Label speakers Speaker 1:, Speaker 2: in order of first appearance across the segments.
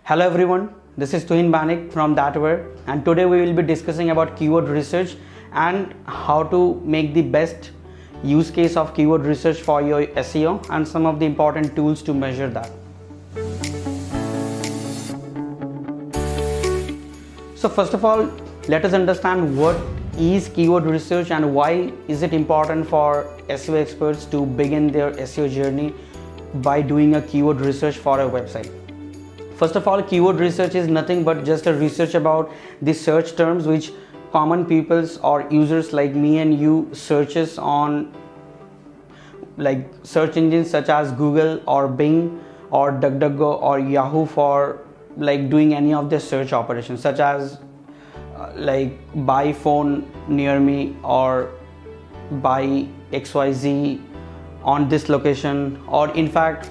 Speaker 1: Hello everyone, this is Tuhin Banik from Thatware, and today we will be discussing about keyword research and how to make the best use case of keyword research for your SEO and some of the important tools to measure that. So first of all, let us understand what is keyword research and why is it important for SEO experts to begin their SEO journey by doing a keyword research for a website. First of all, keyword research is nothing but just a research about the search terms which common peoples or users like me and you searches on like search engines such as Google or Bing or DuckDuckGo or Yahoo for like doing any of their search operations such as like buy phone near me or buy XYZ on this location, or in fact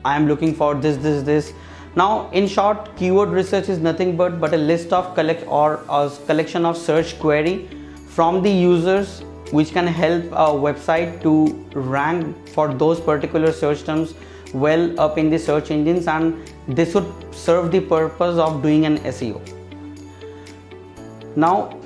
Speaker 1: I am looking for this. Now in short, keyword research is nothing but a list of collection of search query from the users which can help a website to rank for those particular search terms well up in the search engines, and this would serve the purpose of doing an SEO. Now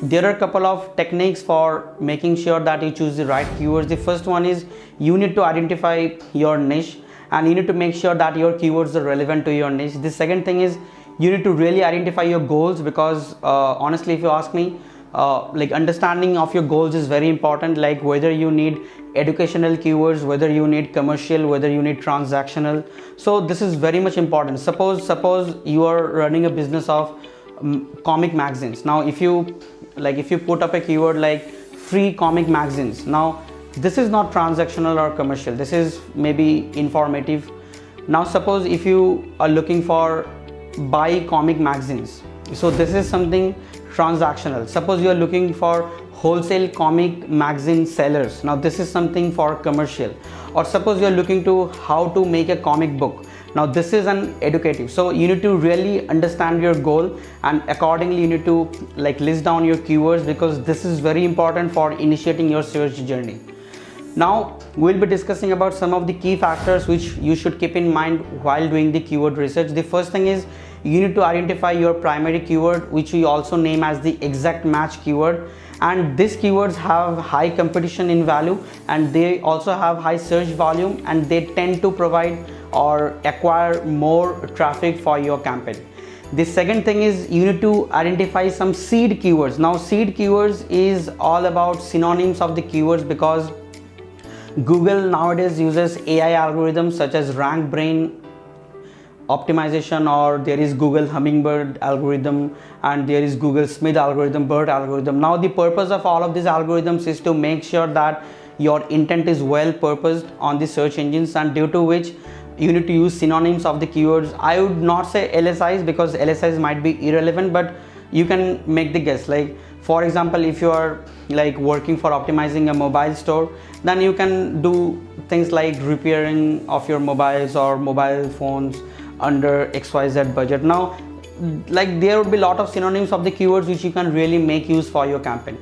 Speaker 1: there are a couple of techniques for making sure that you choose the right keywords. The first one is you need to identify your niche and you need to make sure that your keywords are relevant to your niche. The second thing is you need to really identify your goals, because honestly, if you ask me, like understanding of your goals is very important, like whether you need educational keywords, whether you need commercial, whether you need transactional. So this is very much important. Suppose you are running a business of comic magazines. Now if you put up a keyword like free comic magazines, now this is not transactional or commercial, this is maybe informative. Now suppose if you are looking for buy comic magazines, so this is something transactional. Suppose you are looking for wholesale comic magazine sellers, now this is something for commercial. Or suppose you are looking to how to make a comic book, now this is an educative. So you need to really understand your goal, and accordingly you need to like list down your keywords, because this is very important for initiating your search journey. Now we'll be discussing about some of the key factors which you should keep in mind while doing the keyword research. The first thing is you need to identify your primary keyword, which we also name as the exact match keyword, and these keywords have high competition in value and they also have high search volume, and they tend to provide or acquire more traffic for your campaign. The second thing is you need to identify some seed keywords. Now seed keywords is all about synonyms of the keywords, because Google nowadays uses AI algorithms such as rank brain optimization, or there is Google Hummingbird algorithm, and there is Google Smith algorithm, BERT algorithm. Now the purpose of all of these algorithms is to make sure that your intent is well purposed on the search engines, and due to which you need to use synonyms of the keywords. I would not say LSIs, because LSIs might be irrelevant, but you can make the guess. Like for example, if you are like working for optimizing a mobile store, then you can do things like repairing of your mobiles or mobile phones under XYZ budget. Now like there would be a lot of synonyms of the keywords which you can really make use for your campaign.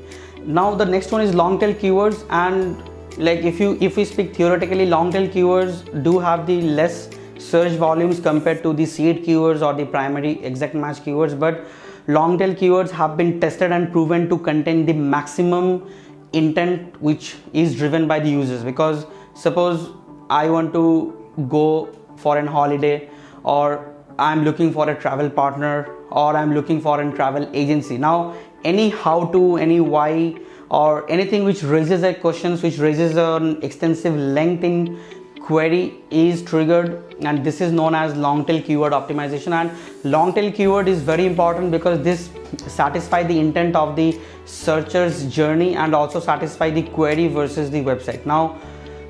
Speaker 1: Now the next one is long tail keywords, and like if we speak theoretically, long tail keywords do have the less search volumes compared to the seed keywords or the primary exact match keywords, but long tail keywords have been tested and proven to contain the maximum intent which is driven by the users. Because suppose I want to go for an holiday, or I'm looking for a travel partner, or I'm looking for a travel agency. Now any how to, any why, or anything which raises a questions, which raises an extensive length in query is triggered, and this is known as long tail keyword optimization. And long tail keyword is very important because this satisfy the intent of the searcher's journey and also satisfy the query versus the website. Now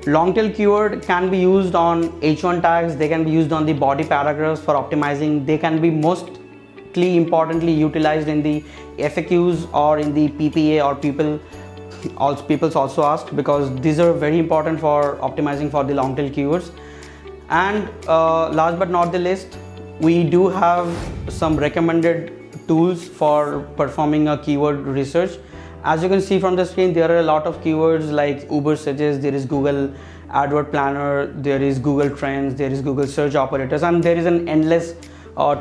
Speaker 1: long tail keyword can be used on H1 tags, they can be used on the body paragraphs for optimizing, they can be mostly importantly utilized in the FAQs or in the PPA, or people's also asked, because these are very important for optimizing for the long tail keywords. And last but not the least, we do have some recommended tools for performing a keyword research. As you can see from the screen, there are a lot of keywords like Uber Suggest, there is Google AdWord Planner, there is Google Trends, there is Google Search Operators, and there is an endless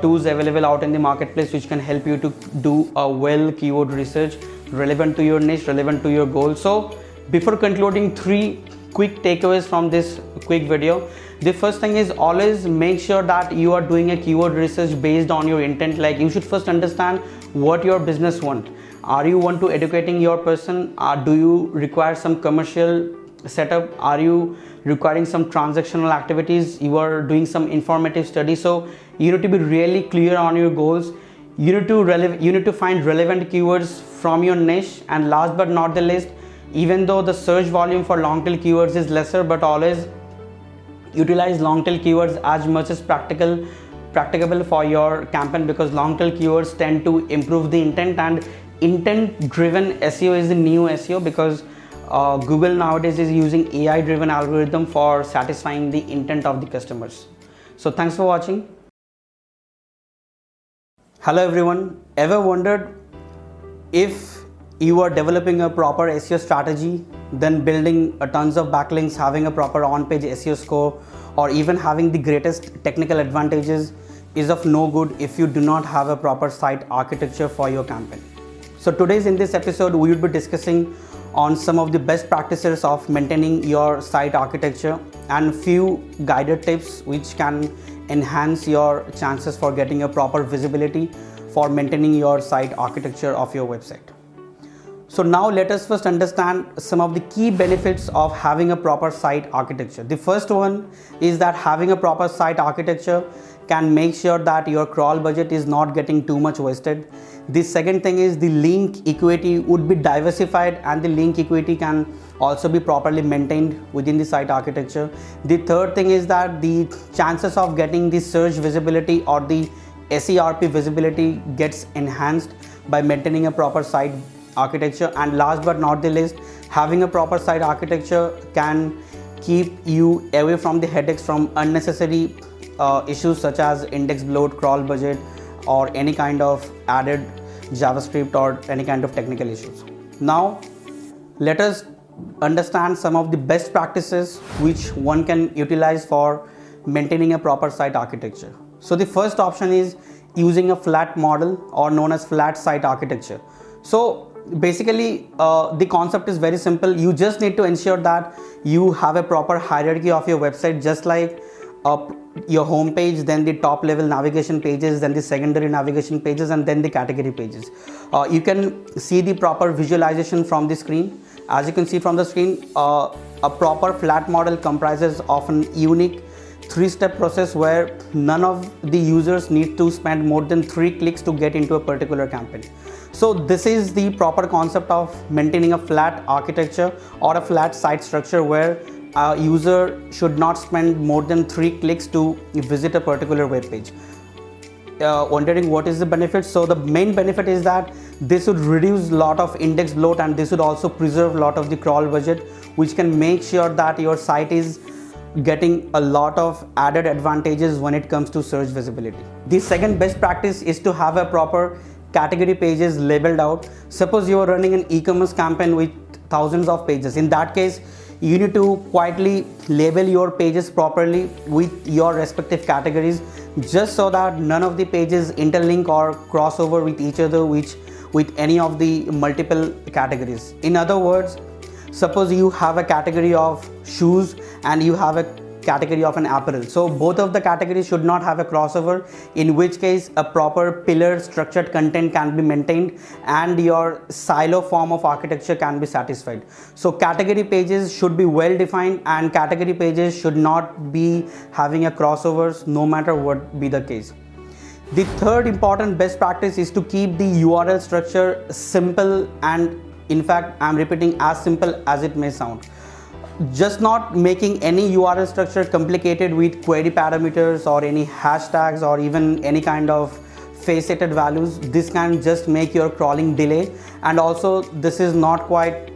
Speaker 1: tools available out in the marketplace which can help you to do a well keyword research relevant to your niche, relevant to your goal. So before concluding, 3 quick takeaways from this quick video. The first thing is, always make sure that you are doing a keyword research based on your intent. Like, you should first understand what your business want. Are you want to educating your person? Do you require some commercial setup? Are you requiring some transactional activities? You are doing some informative study. So you need to be really clear on your goals. You need to find relevant keywords from your niche. And last but not the least, even though the search volume for long tail keywords is lesser, but always utilize long tail keywords as much as practicable for your campaign, because long tail keywords tend to improve the intent, and intent driven SEO is the new SEO, because Google nowadays is using AI driven algorithm for satisfying the intent of the customers. So thanks for watching. Hello everyone. Ever wondered if you are developing a proper SEO strategy, then building a tons of backlinks, having a proper on-page SEO score, or even having the greatest technical advantages is of no good if you do not have a proper site architecture for your campaign. So in this episode, we will be discussing on some of the best practices of maintaining your site architecture and few guided tips which can enhance your chances for getting a proper visibility for maintaining your site architecture of your website. So now let us first understand some of the key benefits of having a proper site architecture. The first one is that having a proper site architecture can make sure that your crawl budget is not getting too much wasted. The second thing is the link equity would be diversified, and the link equity can also be properly maintained within the site architecture. The third thing is that the chances of getting the search visibility or the SERP visibility gets enhanced by maintaining a proper site architecture. And last but not the least, having a proper site architecture can keep you away from the headaches from unnecessary issues such as index bloat, crawl budget, or any kind of added JavaScript or any kind of technical issues. Now let us understand some of the best practices which one can utilize for maintaining a proper site architecture. So the first option is using a flat model, or known as flat site architecture. So basically the concept is very simple. You just need to ensure that you have a proper hierarchy of your website, just like your home page, then the top level navigation pages, then the secondary navigation pages, and then the category pages. You can see the proper visualization from the screen. As you can see from the screen, a proper flat model comprises of an unique 3-step process where none of the users need to spend more than 3 clicks to get into a particular campaign. So this is the proper concept of maintaining a flat architecture or a flat site structure, where a user should not spend more than 3 clicks to visit a particular web page. Wondering what is the benefit? So the main benefit is that this would reduce a lot of index bloat, and this would also preserve a lot of the crawl budget, which can make sure that your site is getting a lot of added advantages when it comes to search visibility. The second best practice is to have a proper category pages labeled out. Suppose you are running an e-commerce campaign with thousands of pages. In that case, you need to quietly label your pages properly with your respective categories, just so that none of the pages interlink or crossover with each other with any of the multiple categories. In other words, suppose you have a category of shoes and you have a category of an apparel. So both of the categories should not have a crossover, in which case a proper pillar structured content can be maintained and your silo form of architecture can be satisfied. So category pages should be well defined, and category pages should not be having a crossovers no matter what be the case. The third important best practice is to keep the URL structure simple, and in fact I'm repeating, as simple as it may sound. Just not making any URL structure complicated with query parameters or any hashtags or even any kind of faceted values. This can just make your crawling delay, and also this is not quite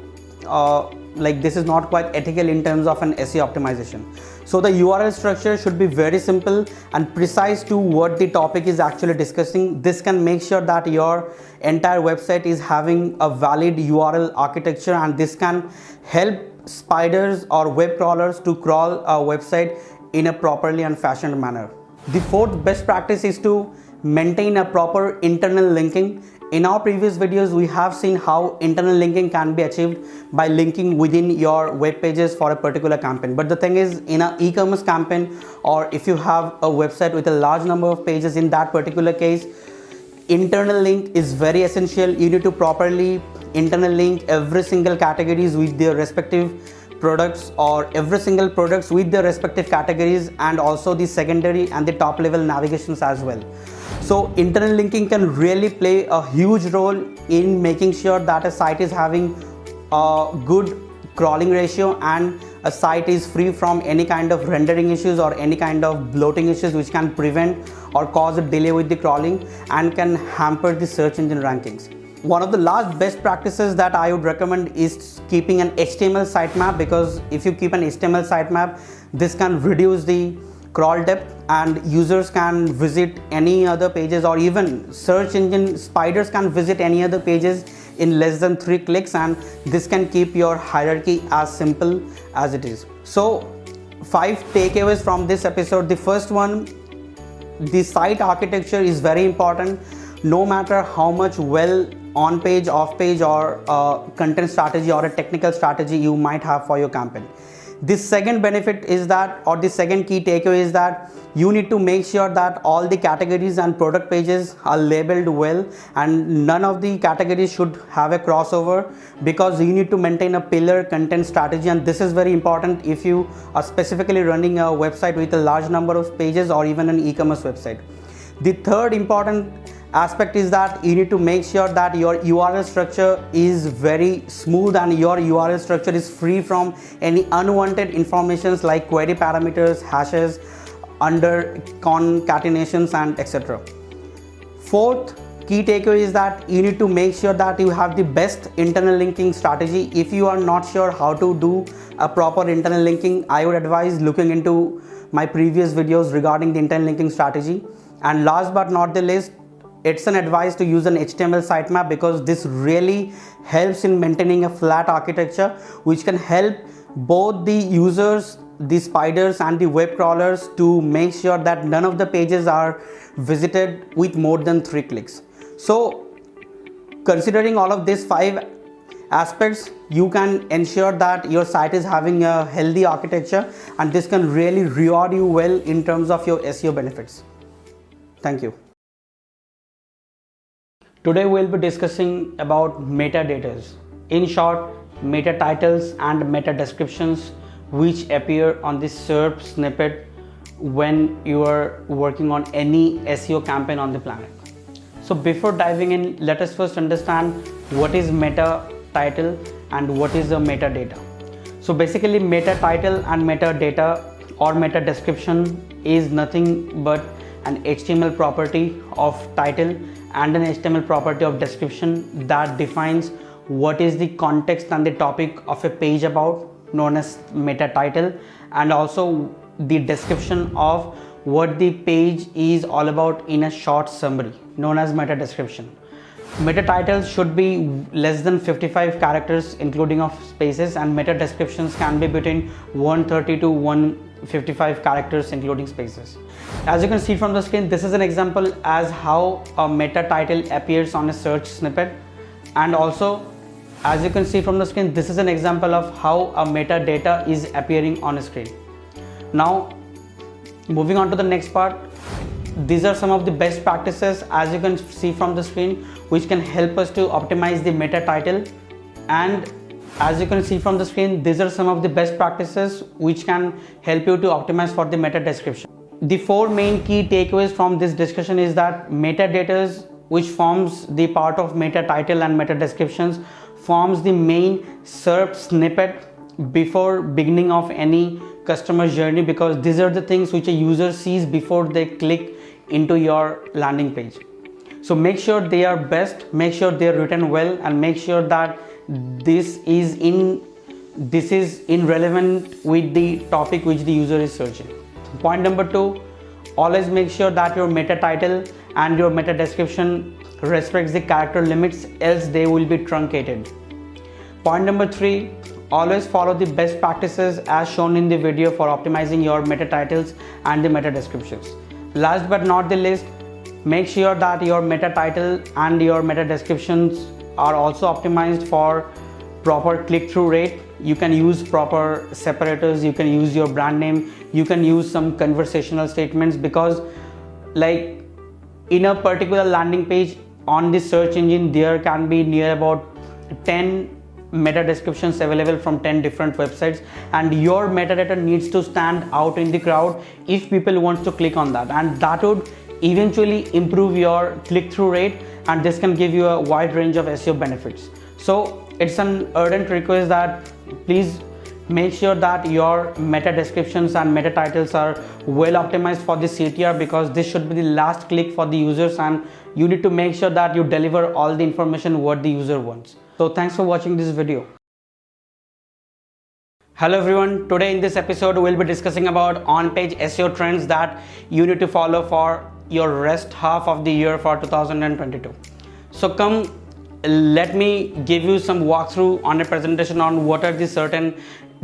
Speaker 1: ethical in terms of an SEO optimization. So the URL structure should be very simple and precise to what the topic is actually discussing. This can make sure that your entire website is having a valid URL architecture, and this can help spiders or web crawlers to crawl a website in a properly and fashioned manner. The fourth best practice is to maintain a proper internal linking. In our previous videos, we have seen how internal linking can be achieved by linking within your web pages for a particular campaign. But the thing is, in an e-commerce campaign, or if you have a website with a large number of pages, in that particular case, internal link is very essential. You need to properly internal link every single categories with their respective products, or every single products with their respective categories, and also the secondary and the top level navigations as well. So internal linking can really play a huge role in making sure that a site is having a good crawling ratio and a site is free from any kind of rendering issues or any kind of bloating issues which can prevent or cause a delay with the crawling and can hamper the search engine rankings. One of the last best practices that I would recommend is keeping an HTML sitemap, because if you keep an HTML sitemap, this can reduce the crawl depth and users can visit any other pages, or even search engine spiders can visit any other pages in less than 3 clicks, and this can keep your hierarchy as simple as it is. So 5 takeaways from this episode. The first one, the site architecture is very important. No matter how much well on page, off page, or content strategy or a technical strategy you might have for your campaign. The second benefit is that, or the second key takeaway is that you need to make sure that all the categories and product pages are labeled well, and none of the categories should have a crossover, because you need to maintain a pillar content strategy, and this is very important if you are specifically running a website with a large number of pages or even an e-commerce website. The third important aspect is that you need to make sure that your URL structure is very smooth and your URL structure is free from any unwanted informations like query parameters, hashes, under concatenations, and etc. Fourth key takeaway is that you need to make sure that you have the best internal linking strategy. If you are not sure how to do a proper internal linking, I would advise looking into my previous videos regarding the internal linking strategy. And last but not the least, it's an advice to use an HTML sitemap, because this really helps in maintaining a flat architecture, which can help both the users, the spiders, and the web crawlers to make sure that none of the pages are visited with more than 3 clicks. So considering all of these 5 aspects, you can ensure that your site is having a healthy architecture, and this can really reward you well in terms of your SEO benefits. Thank you. Today we'll be discussing about metadatas. In short, meta titles and meta descriptions which appear on the SERP snippet when you are working on any SEO campaign on the planet. So before diving in, let us first understand what is meta title and what is a metadata. So basically, meta title and metadata or meta description is nothing but an HTML property of title and an HTML property of description that defines what is the context and the topic of a page about, known as meta title, and also the description of what the page is all about in a short summary, known as meta description. Meta titles should be less than 55 characters including of spaces, and meta descriptions can be between 130 to 155 characters including spaces. As you can see from the screen, this is an example as how a meta title appears on a search snippet, and also as you can see from the screen, this is an example of how a metadata is appearing on a screen. Now moving on to the next part, these are some of the best practices, as you can see from the screen, which can help us to optimize the meta title. And as you can see from the screen, these are some of the best practices which can help you to optimize for the meta description. The 4 main key takeaways from this discussion is that metadatas, which forms the part of meta title and meta descriptions, forms the main SERP snippet before beginning of any customer journey, because these are the things which a user sees before they click into your landing page. So make sure they are best, make sure they are written well, and make sure that this is in relevant with the topic which the user is searching. Point number 2, always make sure that your meta title and your meta description respects the character limits, else they will be truncated. Point number 3, always follow the best practices as shown in the video for optimizing your meta titles and the meta descriptions. Last but not the least, make sure that your meta title and your meta descriptions are also optimized for proper click-through rate. You can use proper separators, you can use your brand name, you can use some conversational statements, because like in a particular landing page on the search engine, there can be near about 10 meta descriptions available from 10 different websites, and your metadata needs to stand out in the crowd if people want to click on that, and that would eventually improve your click-through rate, and this can give you a wide range of SEO benefits. So it's an ardent request that please make sure that your meta descriptions and meta titles are well optimized for the CTR, because this should be the last click for the users, and you need to make sure that you deliver all the information what the user wants. So thanks for watching this video. Hello everyone, today in this episode we'll be discussing about on-page SEO trends that you need to follow for your rest half of the year for 2022. So come, let me give you some walkthrough on a presentation on what are the certain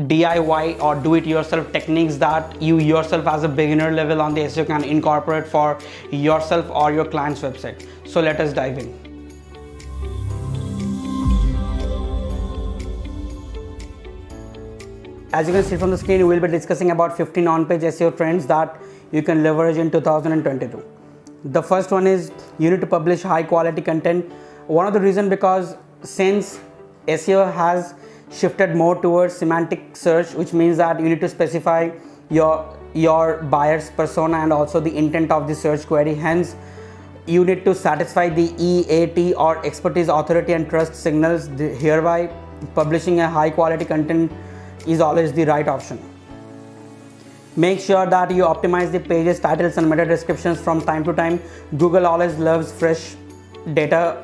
Speaker 1: DIY or do-it-yourself techniques that you yourself as a beginner level on the SEO can incorporate for yourself or your client's website. So let us dive in. As you can see from the screen, we will be discussing about 15 on-page SEO trends that you can leverage in 2022. The first one is you need to publish high quality content. One of the reasons, because since SEO has shifted more towards semantic search, which means that you need to specify your buyer's persona and also the intent of the search query. Hence, you need to satisfy the EAT or expertise, authority and trust signals. Hereby, publishing a high quality content is always the right option. Make sure that you optimize the pages, titles and meta descriptions from time to time. Google always loves fresh data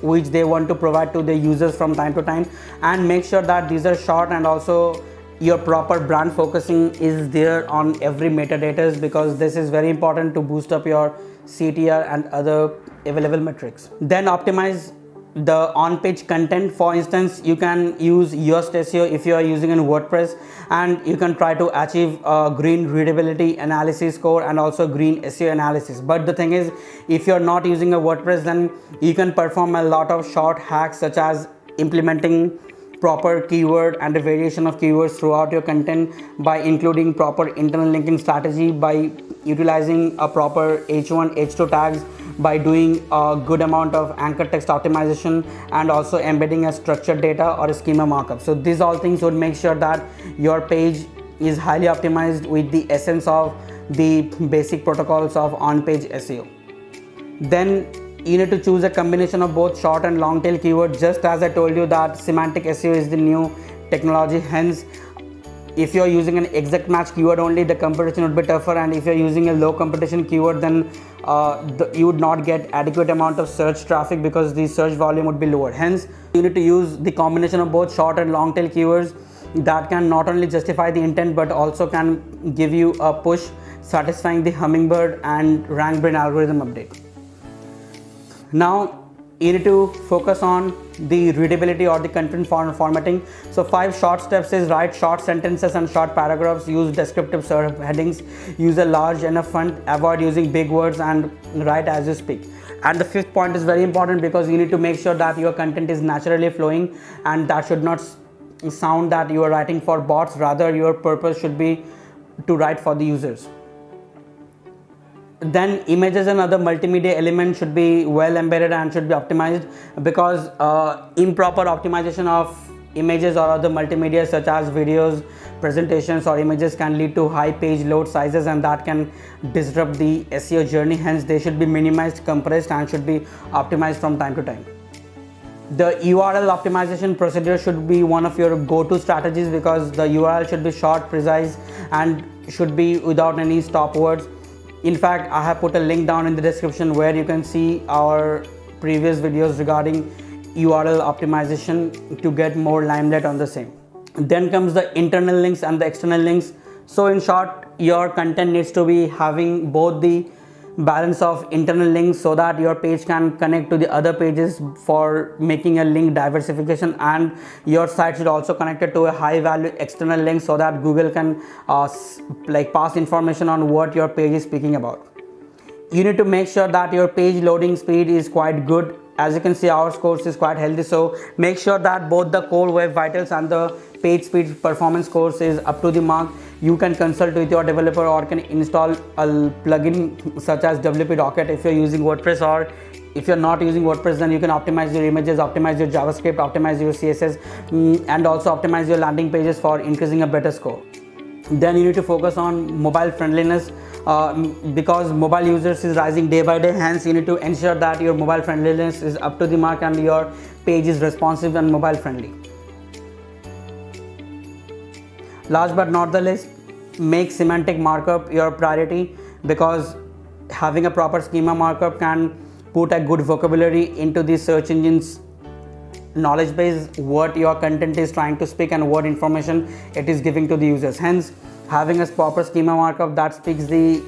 Speaker 1: which they want to provide to the users from time to time, and make sure that these are short, and also your proper brand focusing is there on every metadata, because this is very important to boost up your CTR and other available metrics. Then optimize the on-page content. For instance, you can use Yoast SEO if you are using in WordPress, and you can try to achieve a green readability analysis score and also green SEO analysis. But the thing is, if you're not using a WordPress, then you can perform a lot of short hacks, such as implementing proper keyword and a variation of keywords throughout your content by including proper internal linking strategy, by utilizing a proper H1, H2 tags, by doing a good amount of anchor text optimization, and also embedding a structured data or a schema markup. So these all things would make sure that your page is highly optimized with the essence of the basic protocols of on-page SEO. Then you need to choose a combination of both short and long tail keywords. Just as I told you that semantic SEO is the new technology, hence if you're using an exact match keyword only, the competition would be tougher, and if you're using a low competition keyword, then you would not get adequate amount of search traffic, because the search volume would be lower. Hence, you need to use the combination of both short and long tail keywords that can not only justify the intent but also can give you a push, satisfying the hummingbird and RankBrain algorithm update. Now you need to focus on the readability or the content formatting. So 5 short steps is write short sentences and short paragraphs, use descriptive headings, use a large enough font, avoid using big words, and write as you speak. And the 5th point is very important, because you need to make sure that your content is naturally flowing, and that should not sound that you are writing for bots. Rather, your purpose should be to write for the users. Then images and other multimedia elements should be well embedded and should be optimized, because improper optimization of images or other multimedia such as videos, presentations or images can lead to high page load sizes, and that can disrupt the SEO journey. Hence, they should be minimized, compressed, and should be optimized from time to time. The URL optimization procedure should be one of your go-to strategies, because the URL should be short, precise, and should be without any stop words. In fact, I have put a link down in the description where you can see our previous videos regarding URL optimization to get more limelight on the same. Then comes the internal links and the external links. So in short, your content needs to be having both the balance of internal links so that your page can connect to the other pages for making a link diversification, and your site should also connect it to a high value external link so that Google can pass information on what your page is speaking about. You need to make sure that your page loading speed is quite good. As you can see, our scores is quite healthy, so make sure that both the core web vitals and the page speed performance scores is up to the mark. You can consult with your developer or can install a plugin such as WP Rocket if you're using WordPress, or if you're not using WordPress, then you can optimize your images, optimize your JavaScript, optimize your CSS, and also optimize your landing pages for increasing a better score. Then you need to focus on mobile friendliness, because mobile users is rising day by day. Hence, you need to ensure that your mobile friendliness is up to the mark and your page is responsive and mobile friendly. Last but not the least, make semantic markup your priority, because having a proper schema markup can put a good vocabulary into the search engine's knowledge base, what your content is trying to speak and what information it is giving to the users. Hence, having a proper schema markup that speaks the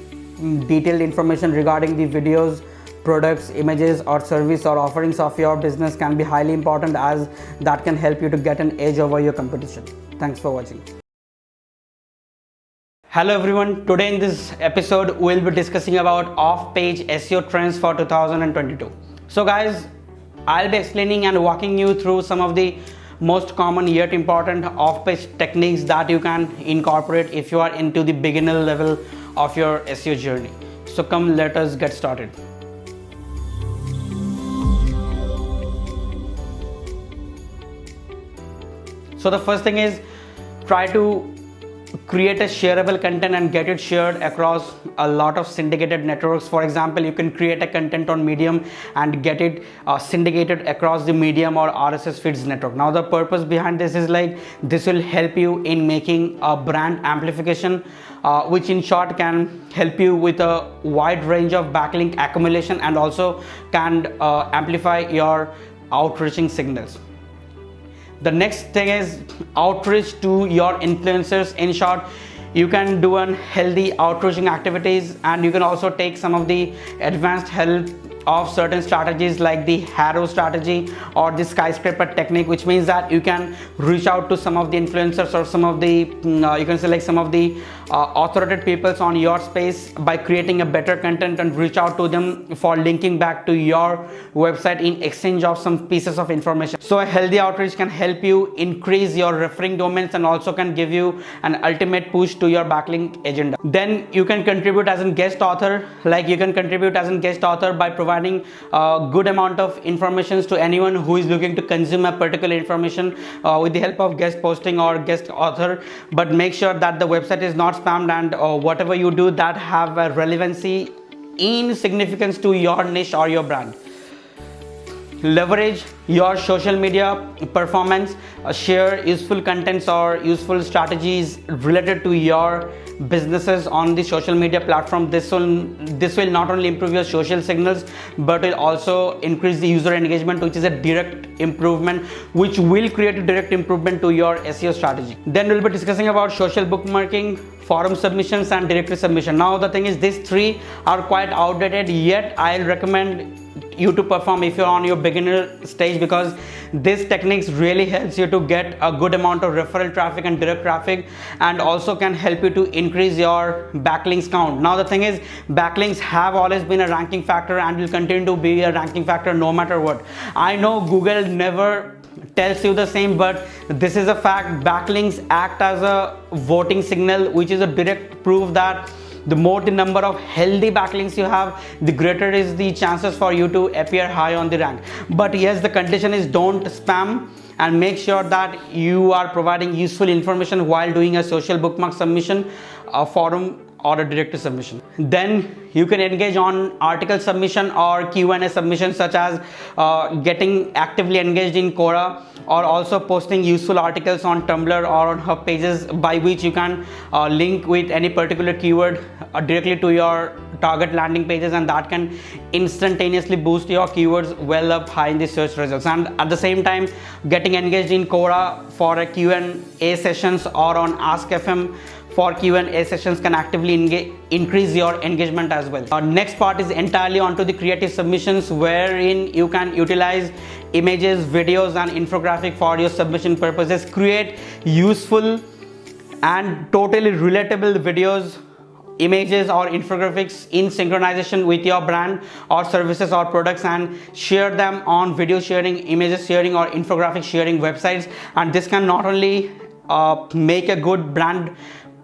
Speaker 1: detailed information regarding the videos, products, images or service or offerings of your business can be highly important, as that can help you to get an edge over your competition. Thanks for watching. Hello everyone, today in this episode we'll be discussing about off-page SEO trends for 2022. So guys, I'll be explaining and walking you through some of the most common yet important off-page techniques that you can incorporate if you are into the beginner level of your SEO journey. So come, let us get started. So the first thing is, try to create a shareable content and get it shared across a lot of syndicated networks. For example, you can create a content on Medium and get it syndicated across the Medium or RSS feeds network. Now the purpose behind this is like, this will help you in making a brand amplification, which in short can help you with a wide range of backlink accumulation and also can amplify your outreaching signals. The next thing is outreach to your influencers. In short, you can do an healthy outreaching activities, and you can also take some of the advanced help of certain strategies like the Harrow strategy or the skyscraper technique, which means that you can reach out to some of the influencers or some of the you can say like some of the authoritative peoples on your space by creating a better content and reach out to them for linking back to your website in exchange of some pieces of information. So a healthy outreach can help you increase your referring domains and also can give you an ultimate push to your backlink agenda. Then you can contribute as a guest author, like you can contribute as a guest author by providing a good amount of information to anyone who is looking to consume a particular information with the help of guest posting or guest author. But make sure that the website is not spammed, and whatever you do that have a relevancy in significance to your niche or your brand. Leverage your social media performance, share useful contents or useful strategies related to your businesses on the social media platform. This will not only improve your social signals, but will also increase the user engagement, which is a direct improvement, which will create a direct improvement to your SEO strategy. Then we'll be discussing about social bookmarking, forum submissions and directory submission. Now the thing is, these three are quite outdated, yet I'll recommend you to perform if you're on your beginner stage, because this techniques really helps you to get a good amount of referral traffic and direct traffic, and also can help you to increase your backlinks count. Now the thing is, backlinks have always been a ranking factor and will continue to be a ranking factor no matter what. I know Google never tells you the same, but this is a fact. Backlinks act as a voting signal, which is a direct proof that the more the number of healthy backlinks you have, the greater is the chances for you to appear high on the rank. But yes, the condition is don't spam, and make sure that you are providing useful information while doing a social bookmark submission, a forum or a directory submission. Then you can engage on article submission or Q&A submission, such as getting actively engaged in Quora, or also posting useful articles on Tumblr or on hub pages, by which you can link with any particular keyword directly to your target landing pages, and that can instantaneously boost your keywords well up high in the search results. And at the same time, getting engaged in Quora for a Q&A sessions or on Ask FM for Q&A sessions can actively increase your engagement as well. Our next part is entirely onto the creative submissions, wherein you can utilize images, videos and infographic for your submission purposes. Create useful and totally relatable videos images or infographics in synchronization with your brand or services or products, and share them on video sharing, images sharing, or infographic sharing websites. And this can not only make a good brand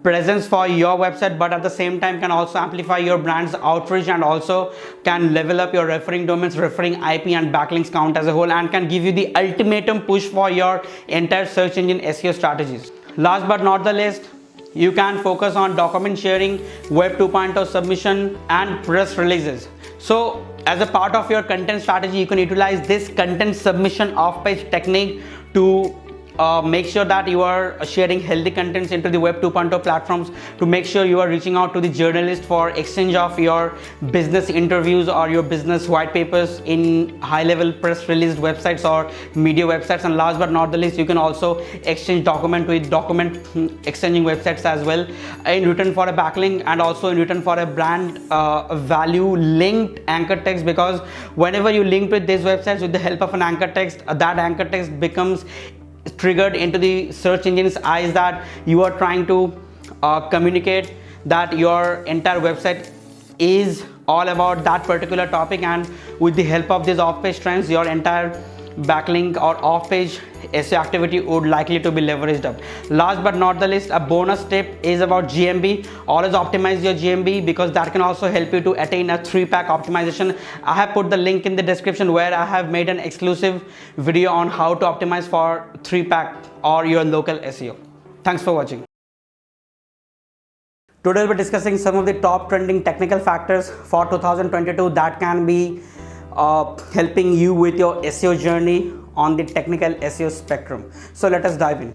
Speaker 1: presence for your website, but at the same time can also amplify your brand's outreach, and also can level up your referring domains, referring IP, and backlinks count as a whole, and can give you the ultimatum push for your entire search engine SEO strategies. Last but not the least, you can focus on document sharing, web 2.0 submission, and press releases. So as a part of your content strategy, you can utilize this content submission off-page technique to make sure that you are sharing healthy contents into the web 2.0 platforms, to make sure you are reaching out to the journalist for exchange of your business interviews or your business white papers in high level press released websites or media websites. And last but not the least, you can also exchange document with document exchanging websites as well, in return for a backlink, and also in return for a brand value linked anchor text, because whenever you link with these websites with the help of an anchor text, that anchor text becomes triggered into the search engine's eyes that you are trying to communicate that your entire website is all about that particular topic. And with the help of these off-page trends, your entire backlink or off-page SEO activity would likely to be leveraged up. Last but not the least, a bonus tip is about GMB. Always optimize your GMB, because that can also help you to attain a 3-pack optimization. I have put the link in the description where I have made an exclusive video on how to optimize for 3-pack or your local SEO. Thanks for watching. Today we'll be discussing some of the top trending technical factors for 2022 that can be helping you with your SEO journey on the technical SEO spectrum. So let us dive in.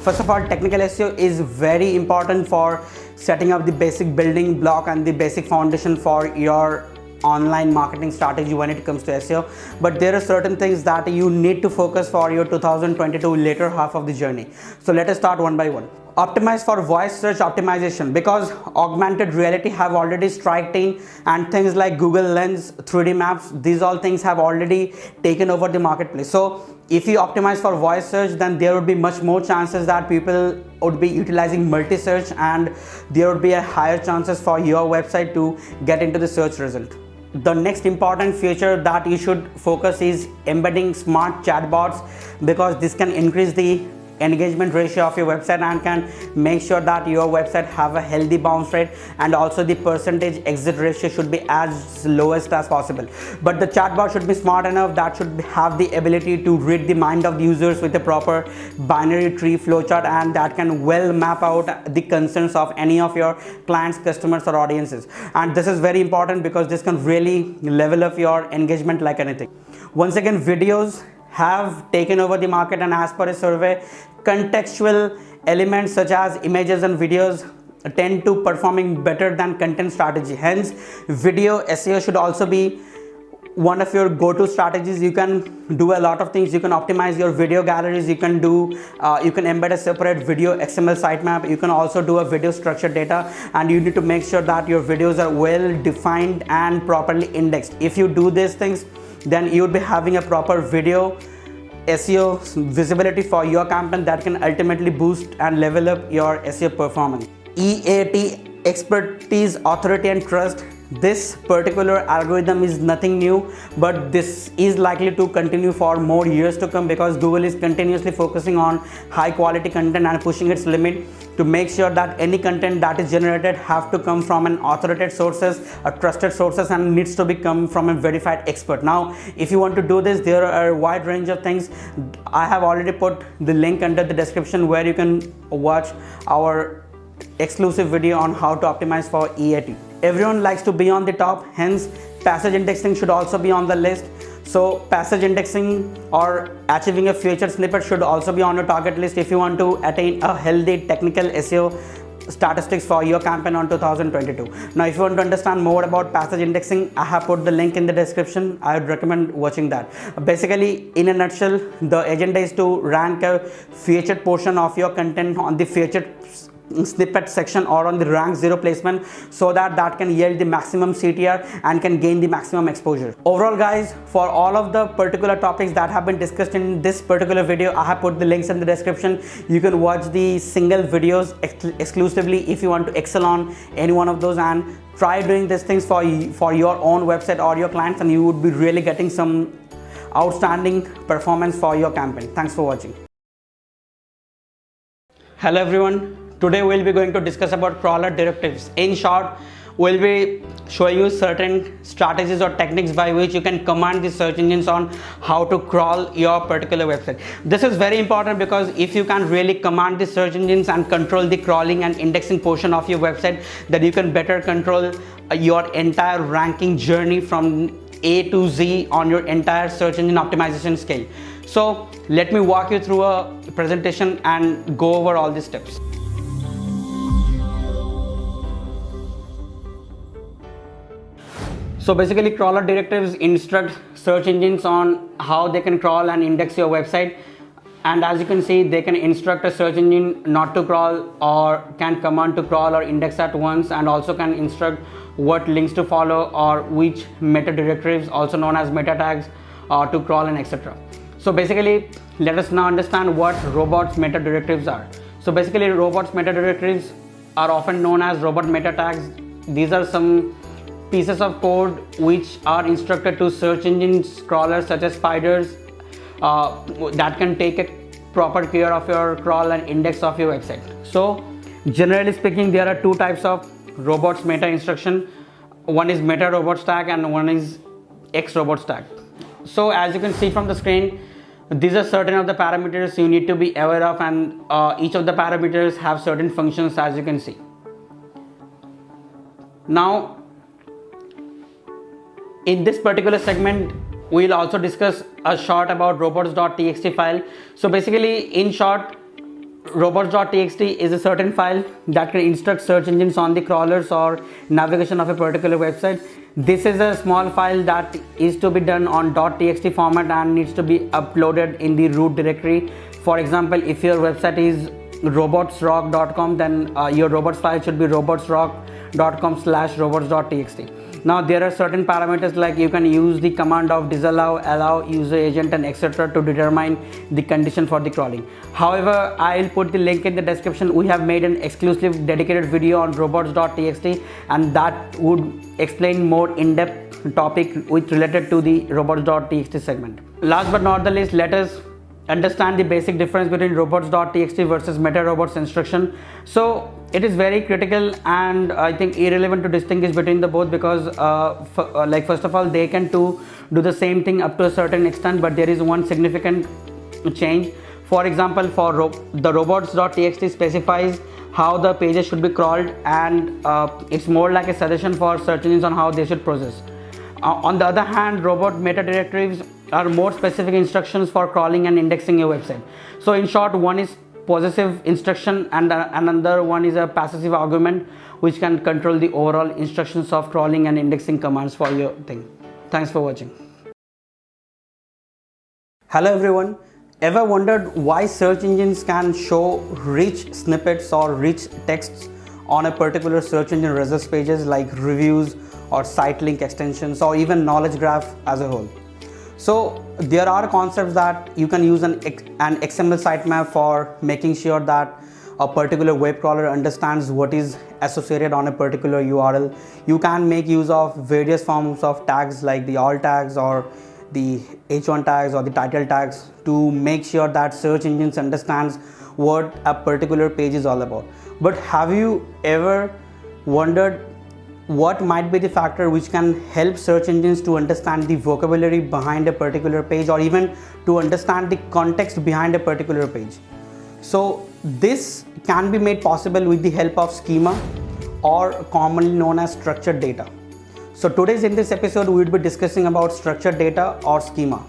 Speaker 1: First of all, technical SEO is very important for setting up the basic building block and the basic foundation for your online marketing strategy when it comes to SEO. But there are certain things that you need to focus for your 2022 later half of the journey. So let us start one by one. Optimize for voice search optimization, because augmented reality have already striked in, and things like Google Lens, 3D maps, these all things have already taken over the marketplace. So if you optimize for voice search, then there would be much more chances that people would be utilizing multi-search, and there would be a higher chances for your website to get into the search result. The next important feature that you should focus is embedding smart chatbots, because this can increase the engagement ratio of your website and can make sure that your website have a healthy bounce rate, and also the percentage exit ratio should be as lowest as possible. But the chatbot should be smart enough that should have the ability to read the mind of the users with a proper binary tree flowchart, and that can well map out the concerns of any of your clients, customers, or audiences. And this is very important because this can really level up your engagement like anything. Once again, videos have taken over the market, and as per a survey, contextual elements such as images and videos tend to performing better than content strategy. Hence, video SEO should also be one of your go-to strategies. You can do a lot of things. You can optimize your video galleries. You can embed a separate video XML sitemap. You can also do a video structured data, and you need to make sure that your videos are well defined and properly indexed. If you do these things, then you would be having a proper video SEO visibility for your campaign that can ultimately boost and level up your SEO performance. EAT, expertise, authority, and trust. This particular algorithm is nothing new, but this is likely to continue for more years to come, because Google is continuously focusing on high quality content and pushing its limit to make sure that any content that is generated have to come from an authoritative sources, a trusted sources, and needs to be come from a verified expert. Now, if you want to do this, there are a wide range of things. I have already put the link under the description where you can watch our exclusive video on how to optimize for EAT. Everyone likes to be on the top, hence passage indexing should also be on the list. So passage indexing or achieving a featured snippet should also be on your target list if you want to attain a healthy technical SEO statistics for your campaign on 2022. Now, if you want to understand more about passage indexing, I have put the link in the description. I would recommend watching that. Basically, in a nutshell, the agenda is to rank a featured portion of your content on the featured snippet section or on the rank 0 placement, so that can yield the maximum CTR and can gain the maximum exposure. Overall guys, for all of the particular topics that have been discussed in this particular video, I have put the links in the description. You can watch the single videos exclusively if you want to excel on any one of those, and try doing these things for your own website or your clients, and you would be really getting some outstanding performance for your campaign. Thanks for watching. Hello everyone. Today we'll be going to discuss about crawler directives. In short, we'll be showing you certain strategies or techniques by which you can command the search engines on how to crawl your particular website. This is very important because if you can really command the search engines and control the crawling and indexing portion of your website, then you can better control your entire ranking journey from A to Z on your entire search engine optimization scale. So let me walk you through a presentation and go over all these steps. So basically, crawler directives instruct search engines on how they can crawl and index your website. And as you can see, they can instruct a search engine not to crawl, or can command to crawl or index at once, and also can instruct what links to follow or which meta directives, also known as meta tags, to crawl and etc. So basically, let us now understand what robots meta directives are. So basically, robots meta directives are often known as robot meta tags. These are some pieces of code which are instructed to search engines crawlers such as spiders that can take a proper care of your crawl and index of your website. So generally speaking, there are two types of robots meta instruction. One is meta robots tag and one is X robots tag. So as you can see from the screen, these are certain of the parameters you need to be aware of, and each of the parameters have certain functions, as you can see. Now in this particular segment, we'll also discuss a short about robots.txt file. So basically, in short, robots.txt is a certain file that can instruct search engines on the crawlers or navigation of a particular website. This is a small file that is to be done on .txt format and needs to be uploaded in the root directory. For example, if your website is robotsrock.com, then your robots file should be robotsrock.com/robots.txt. Now there are certain parameters, like you can use the command of disallow, allow, user agent and etc. to determine the condition for the crawling. However, I'll put the link in the description. We have made an exclusive dedicated video on robots.txt, and that would explain more in-depth topic which related to the robots.txt segment. Last but not the least, let us understand the basic difference between robots.txt versus meta robots instruction. So it is very critical and I think irrelevant to distinguish between the both, because first of all, they can do the same thing up to a certain extent, but there is one significant change. For example, for the robots.txt specifies how the pages should be crawled, and it's more like a suggestion for search engines on how they should process. On the other hand, robot meta directives are more specific instructions for crawling and indexing your website. So in short, one is possessive instruction and another one is a passive argument which can control the overall instructions of crawling and indexing commands for your thing. Thanks for watching. Hello everyone. Ever wondered why search engines can show rich snippets or rich texts on a particular search engine results pages, like reviews or site link extensions or even knowledge graph as a whole? So there are concepts that you can use an XML sitemap for making sure that a particular web crawler understands what is associated on a particular URL. You can make use of various forms of tags like the alt tags or the H1 tags or the title tags to make sure that search engines understands what a particular page is all about. But have you ever wondered what might be the factor which can help search engines to understand the vocabulary behind a particular page, or even to understand the context behind a particular page? So this can be made possible with the help of schema, or commonly known as structured data. So in this episode we will be discussing about structured data or schema.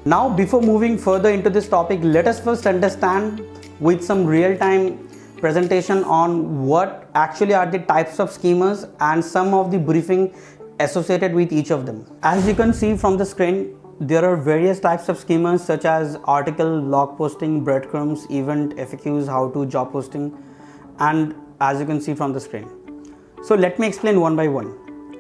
Speaker 1: Now before moving further into this topic, let us first understand with some real-time presentation on what actually are the types of schemas and some of the briefing associated with each of them. As you can see from the screen, there are various types of schemas such as article, blog posting, breadcrumbs, event, FAQs, how to, job posting, and as you can see from the screen. So let me explain one by one.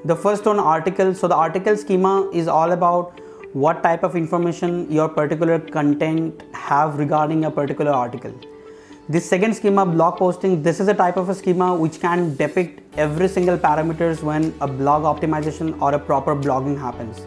Speaker 1: The first one, article. So the article schema is all about what type of information your particular content have regarding a particular article. This second schema, blog posting, this is a type of a schema which can depict every single parameters when a blog optimization or a proper blogging happens.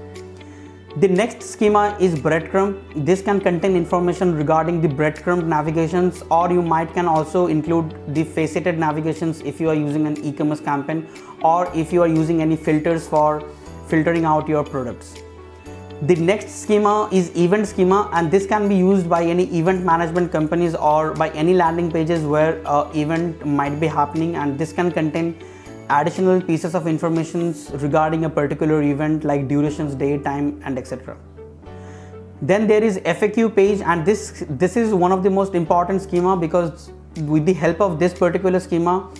Speaker 1: The next schema is breadcrumb. This can contain information regarding the breadcrumb navigations, or you might can also include the faceted navigations if you are using an e-commerce campaign, or if you are using any filters for filtering out your products. The next schema is event schema, and this can be used by any event management companies or by any landing pages where an event might be happening, and this can contain additional pieces of information regarding a particular event like durations, date, time, and etc. Then there is FAQ page, and this is one of the most important schema, because with the help of this particular schema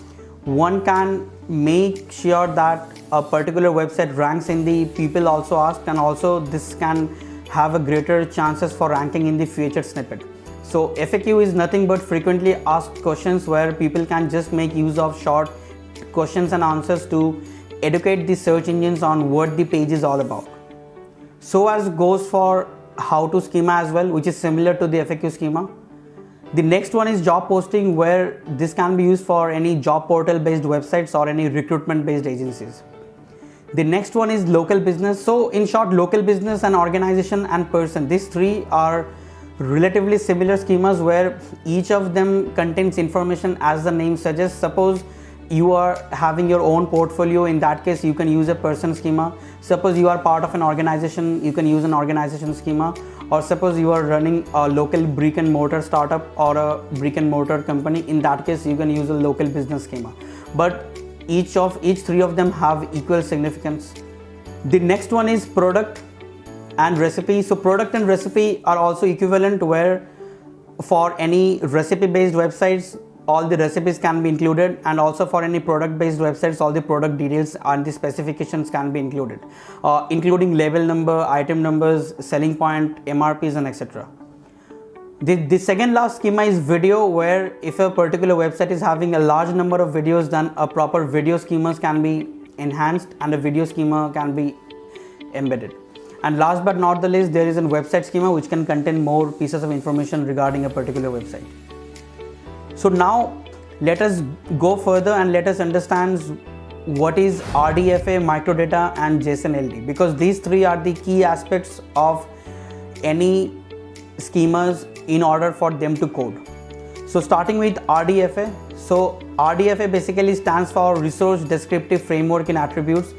Speaker 1: one can make sure that a particular website ranks in the people also asked, and also this can have a greater chances for ranking in the featured snippet. So FAQ is nothing but frequently asked questions, where people can just make use of short questions and answers to educate the search engines on what the page is all about. So as goes for how to schema as well, which is similar to the FAQ schema. The next one is job posting, where this can be used for any job portal based websites or any recruitment based agencies. The next one is local business. So in short, local business and organization and person, these three are relatively similar schemas, where each of them contains information as the name suggests. Suppose you are having your own portfolio, in that case you can use a person schema. Suppose you are part of an organization, you can use an organization schema. Or suppose you are running a local brick and mortar startup or a brick and mortar company, in that case you can use a local business schema. But each three of them have equal significance. The next one is product and recipe. So product and recipe are also equivalent, where for any recipe based websites all the recipes can be included, and also for any product based websites all the product details and the specifications can be included, including label number, item numbers, selling point, MRPs, and etc. The second last schema is video, where if a particular website is having a large number of videos, then a proper video schemas can be enhanced and a video schema can be embedded. And last but not the least, there is a website schema which can contain more pieces of information regarding a particular website. So now let us go further and let us understand what is RDFA, microdata, and JSON LD, because these three are the key aspects of any schemas in order for them to code. So starting with RDFA. So RDFA basically stands for Resource Descriptive Framework in Attributes,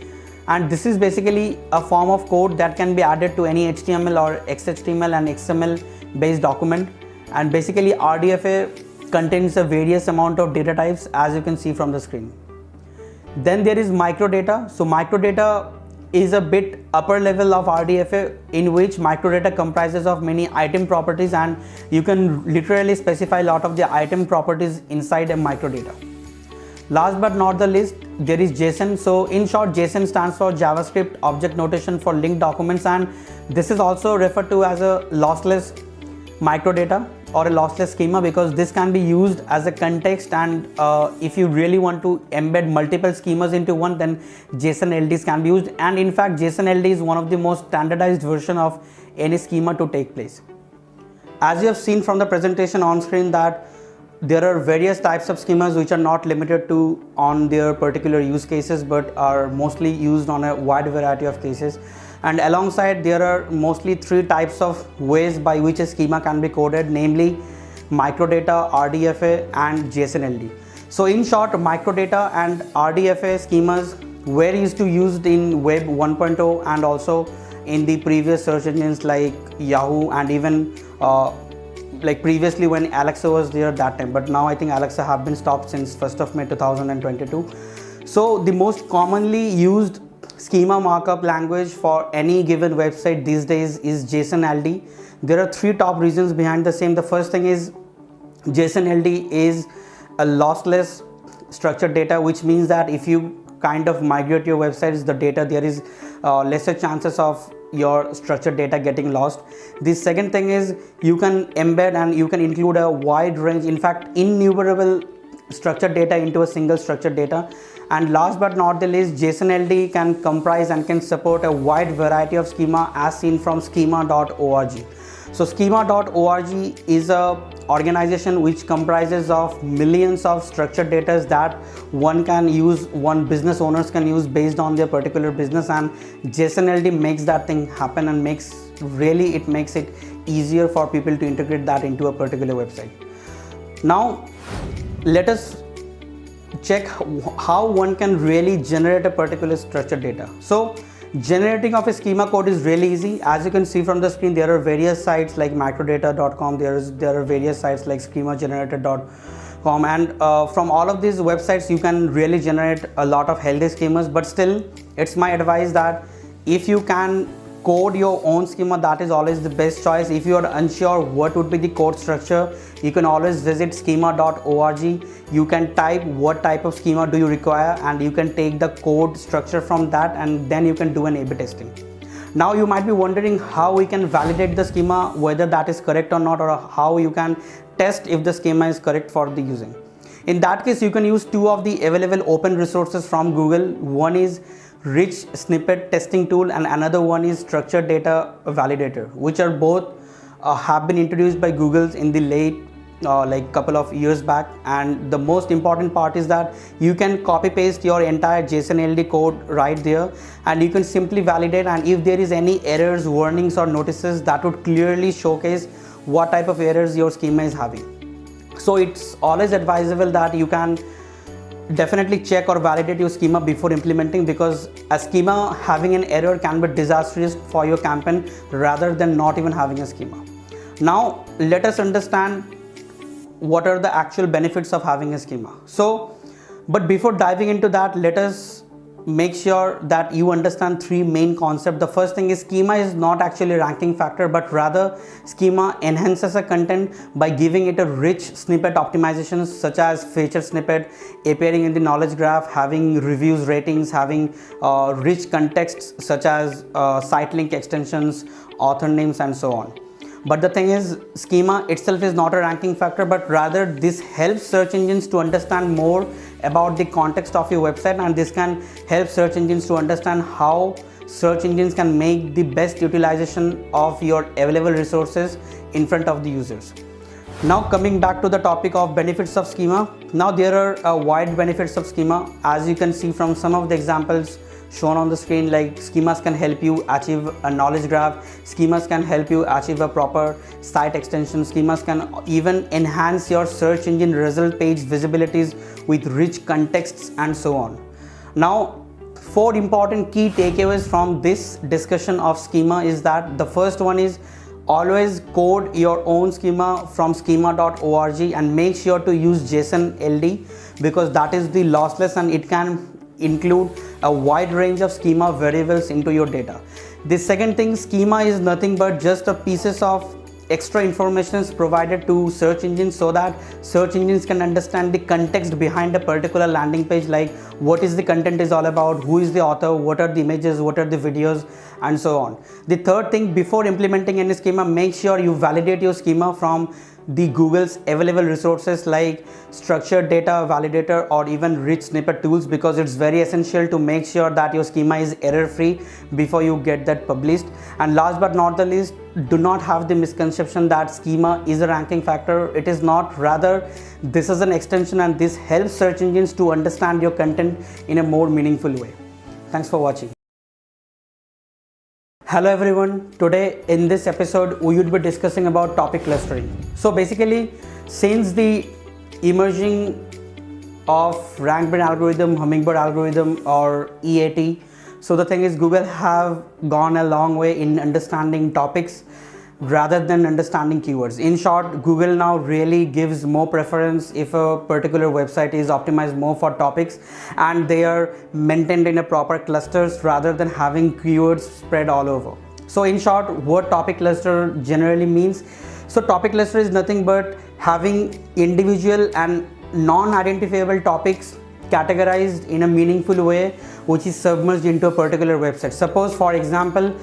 Speaker 1: and this is basically a form of code that can be added to any HTML or XHTML and XML based document. And basically RDFA contains a various amount of data types, as you can see from the screen. Then there is microdata. So microdata is a bit upper level of RDFA, in which microdata comprises of many item properties, and you can literally specify a lot of the item properties inside a microdata. Last but not the least, there is JSON. So in short, JSON stands for JavaScript Object Notation for Linked Documents, and this is also referred to as a lossless microdata or a lossless schema, because this can be used as a context, and if you really want to embed multiple schemas into one, then JSON LDs can be used. And in fact, JSON LD is one of the most standardized version of any schema to take place. As you have seen from the presentation on screen, that there are various types of schemas which are not limited to on their particular use cases, but are mostly used on a wide variety of cases. And alongside, there are mostly three types of ways by which a schema can be coded, namely microdata, RDFA, and JSON LD. So in short, microdata and RDFA schemas were used in Web 1.0 and also in the previous search engines like Yahoo, and even like previously when Alexa was there at that time, but now I think Alexa have been stopped since 1st of May 2022. So the most commonly used schema markup language for any given website these days is JSON LD. There are three top reasons behind the same. The first thing is JSON LD is a lossless structured data, which means that if you kind of migrate your websites, the data, there is lesser chances of your structured data getting lost. The second thing is you can embed and you can include a wide range, in fact innumerable structured data into a single structured data. And last but not the least, JSON-LD can comprise and can support a wide variety of schema as seen from schema.org. So schema.org is a organization which comprises of millions of structured data that one business owners can use based on their particular business, and JSON-LD makes that thing happen and makes it easier for people to integrate that into a particular website. Now let us check how one can really generate a particular structured data. So generating of a schema code is really easy. As you can see from the screen, there are various sites like microdata.com, there are various sites like schemagenerator.com, and from all of these websites you can really generate a lot of healthy schemas. But still, it's my advice that if you can code your own schema, that is always the best choice. If you are unsure what would be the code structure, you can always visit schema.org. You can type what type of schema do you require, and you can take the code structure from that, and then you can do an A/B testing. Now you might be wondering how we can validate the schema, whether that is correct or not, or how you can test if the schema is correct for the using. In that case, you can use two of the available open resources from Google. One is Rich Snippet Testing Tool and another one is Structured Data Validator, which are both have been introduced by Google in the late like couple of years back. And the most important part is that you can copy paste your entire JSON-LD code right there, and you can simply validate, and if there is any errors, warnings or notices, that would clearly showcase what type of errors your schema is having. So it's always advisable that you can definitely check or validate your schema before implementing, because a schema having an error can be disastrous for your campaign rather than not even having a schema. Now let us understand what are the actual benefits of having a schema. But before diving into that, let us make sure that you understand three main concepts. The first thing is schema is not actually a ranking factor, but rather schema enhances a content by giving it a rich snippet optimizations, such as feature snippet, appearing in the knowledge graph, having reviews, ratings, having rich contexts such as site link extensions, author names, and so on. But the thing is, schema itself is not a ranking factor, but rather this helps search engines to understand more about the context of your website, and this can help search engines to understand how search engines can make the best utilization of your available resources in front of the users. Now coming back to the topic of benefits of schema. Now there are wide benefits of schema, as you can see from some of the examples shown on the screen. Like schemas can help you achieve a knowledge graph, schemas can help you achieve a proper site extension, schemas can even enhance your search engine result page visibilities with rich contexts, and so on. Now 4 important key takeaways from this discussion of schema is that the first one is always code your own schema from schema.org and make sure to use JSON-LD, because that is the lossless and it can include a wide range of schema variables into your data. The second thing, schema is nothing but just a pieces of extra information provided to search engines so that search engines can understand the context behind a particular landing page, like what is the content is all about, who is the author, what are the images, what are the videos, and so on. The third thing, before implementing any schema, make sure you validate your schema from the Google's available resources like Structured Data Validator or even Rich Snippet Tools, because it's very essential to make sure that your schema is error free before you get that published. And last but not the least, do not have the misconception that schema is a ranking factor. It is not, rather this is an extension and this helps search engines to understand your content in a more meaningful way. Thanks for watching. Hello everyone, today in this episode we would be discussing about topic clustering. So basically, since the emerging of RankBrain algorithm, Hummingbird algorithm or EAT, so the thing is Google have gone a long way in understanding topics rather than understanding keywords. In short, Google now really gives more preference if a particular website is optimized more for topics and they are maintained in a proper clusters rather than having keywords spread all over. So in short, what topic cluster generally means? So topic cluster is nothing but having individual and non-identifiable topics categorized in a meaningful way which is submerged into a particular website. Suppose for example,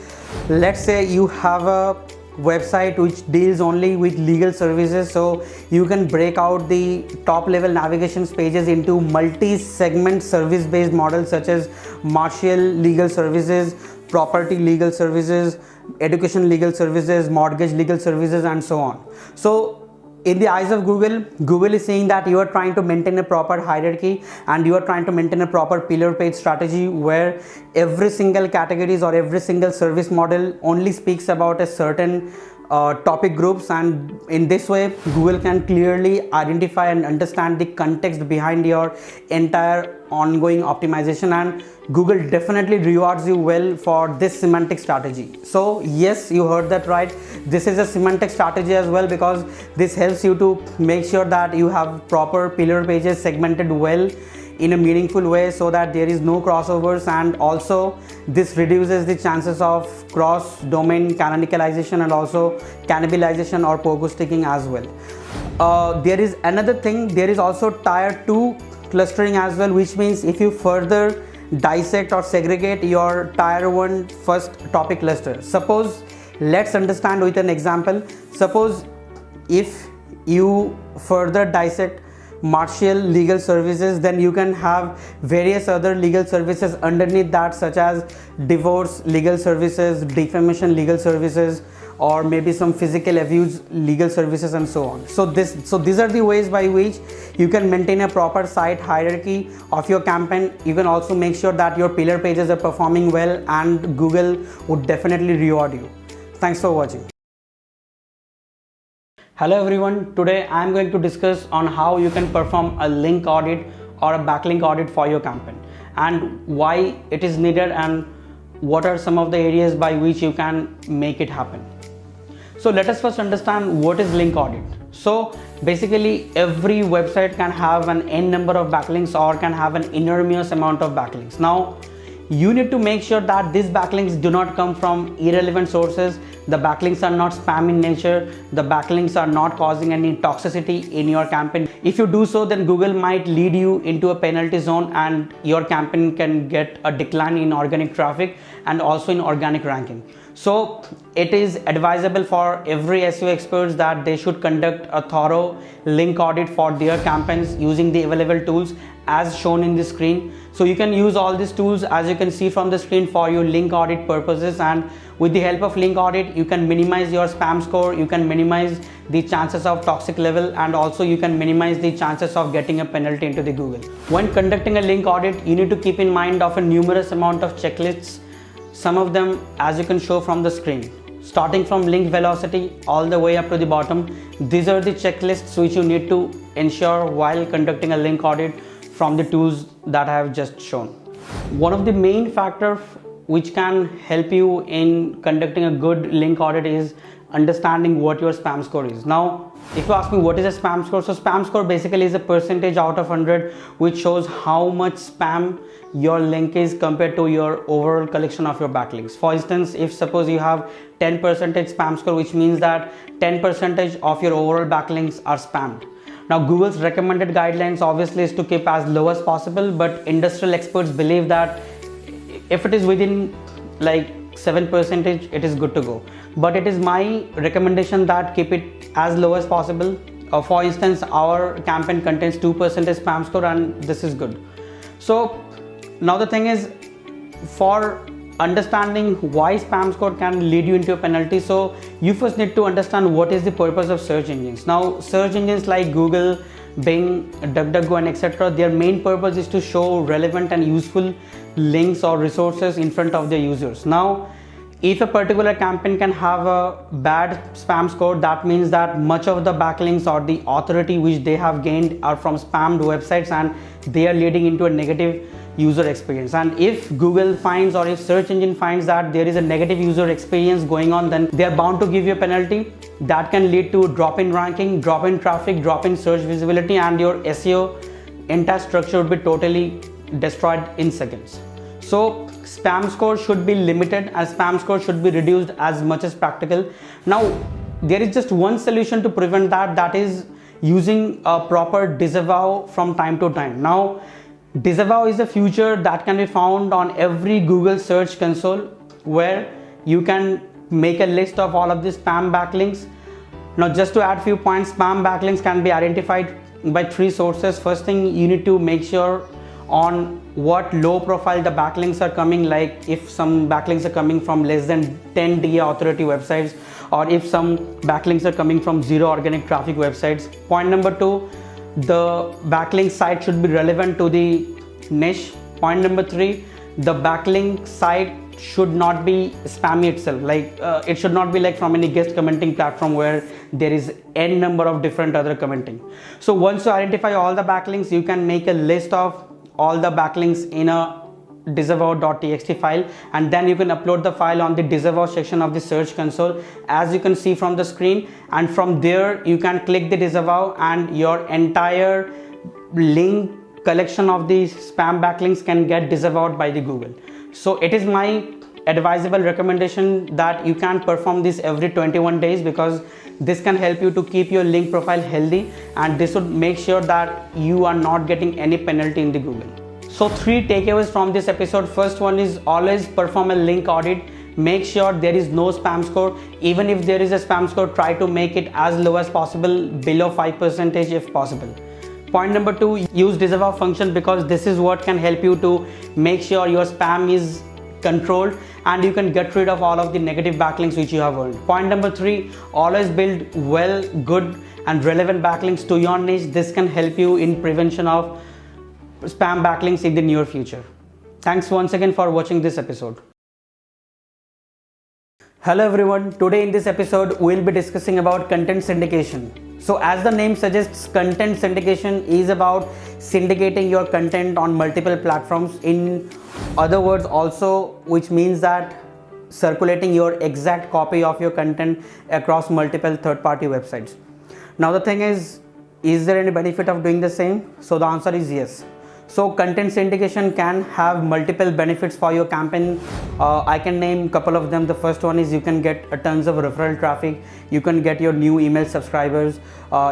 Speaker 1: let's say you have a website which deals only with legal services, so you can break out the top level navigations pages into multi-segment service based models such as martial legal services, property legal services, education legal services, mortgage legal services, and so on. So in the eyes of Google is saying that you are trying to maintain a proper hierarchy and you are trying to maintain a proper pillar page strategy where every single categories or every single service model only speaks about a certain topic groups, and in this way Google can clearly identify and understand the context behind your entire ongoing optimization, and Google definitely rewards you well for this semantic strategy. So yes, you heard that right, this is a semantic strategy as well, because this helps you to make sure that you have proper pillar pages segmented well in a meaningful way so that there is no crossovers, and also this reduces the chances of cross domain canonicalization and also cannibalization or pogo sticking as well. There is another thing, there is also tier 2 clustering as well, which means if you further dissect or segregate your tier 1 first topic cluster. Suppose, let's understand with an example. Suppose if you further dissect martial legal services, then you can have various other legal services underneath that, such as divorce legal services, defamation legal services, or maybe some physical abuse legal services, and so on. So these are the ways by which you can maintain a proper site hierarchy of your campaign. You can also make sure that your pillar pages are performing well, and Google would definitely reward you. Thanks for watching. Hello everyone, today I am going to discuss on how you can perform a link audit or a backlink audit for your campaign, and why it is needed, and what are some of the areas by which you can make it happen. So let us first understand what is link audit. So basically every website can have an n number of backlinks or can have an enormous amount of backlinks. Now you need to make sure that these backlinks do not come from irrelevant sources. The backlinks are not spam in nature. The backlinks are not causing any toxicity in your campaign. If you do so, then Google might lead you into a penalty zone and your campaign can get a decline in organic traffic and also in organic ranking. So it is advisable for every SEO experts that they should conduct a thorough link audit for their campaigns using the available tools as shown in the screen. So you can use all these tools, as you can see from the screen, for your link audit purposes, and with the help of link audit you can minimize your spam score, you can minimize the chances of toxic level, and also you can minimize the chances of getting a penalty into the Google. When conducting a link audit, you need to keep in mind of a numerous amount of checklists. Some of them, as you can show from the screen, starting from link velocity all the way up to the bottom. These are the checklists which you need to ensure while conducting a link audit from the tools that I have just shown. One of the main factors which can help you in conducting a good link audit is understanding what your spam score is. Now, if you ask me what is a spam score, so spam score basically is a percentage out of 100 which shows how much spam your link is compared to your overall collection of your backlinks. For instance, if suppose you have 10% spam score, which means that 10% of your overall backlinks are spammed. Now Google's recommended guidelines obviously is to keep as low as possible, but industrial experts believe that if it is within like 7%, it is good to go. But it is my recommendation that keep it as low as possible. For instance, our campaign contains 2% spam score, and this is good. So now the thing is, for understanding why spam score can lead you into a penalty, so you first need to understand what is the purpose of search engines. Now search engines like Google, Bing, DuckDuckGo, and etc., their main purpose is to show relevant and useful links or resources in front of their users. Now if a particular campaign can have a bad spam score, that means that much of the backlinks or the authority which they have gained are from spammed websites, and they are leading into a negative user experience. And if Google finds, or if search engine finds that there is a negative user experience going on, then they are bound to give you a penalty that can lead to drop in ranking, drop in traffic, drop in search visibility, and your SEO entire structure would be totally destroyed in seconds. So spam score should be limited, as spam score should be reduced as much as practical. Now there is just one solution to prevent that, that is using a proper disavow from time to time. Now disavow is a feature that can be found on every Google search console, where you can make a list of all of the spam backlinks. Now just to add few points, spam backlinks can be identified by three sources. First thing, you need to make sure on what low profile the backlinks are coming, like if some backlinks are coming from less than 10 DA authority websites, or if some backlinks are coming from zero organic traffic websites. Point number two, the backlink site should be relevant to the niche. Point number three, the backlink site should not be spammy itself, like it should not be like from any guest commenting platform where there is n number of different other commenting. So once you identify all the backlinks, you can make a list of all the backlinks in a disavow.txt file, and then you can upload the file on the disavow section of the search console, as you can see from the screen. And from there you can click the disavow and your entire link collection of the spam backlinks can get disavowed by the Google. So it is my advisable recommendation that you can perform this every 21 days, because this can help you to keep your link profile healthy, and this would make sure that you are not getting any penalty in the Google. So 3 takeaways from this episode. First one is always perform a link audit. Make sure there is no spam score. Even if there is a spam score, try to make it as low as possible, below 5% if possible. Point number 2, use disavow function, because this is what can help you to make sure your spam is controlled and you can get rid of all of the negative backlinks which you have earned. Point number 3, always build well, good and relevant backlinks to your niche. This can help you in prevention of spam backlinks in the near future. Thanks once again for watching this episode. Hello everyone, today in this episode we'll be discussing about content syndication. So as the name suggests, content syndication is about syndicating your content on multiple platforms. In other words also, which means that circulating your exact copy of your content across multiple third-party websites. Now the thing is there any benefit of doing the same? So the answer is yes. So content syndication can have multiple benefits for your campaign. I can name a couple of them. The first one is you can get a tons of referral traffic, you can get your new email subscribers,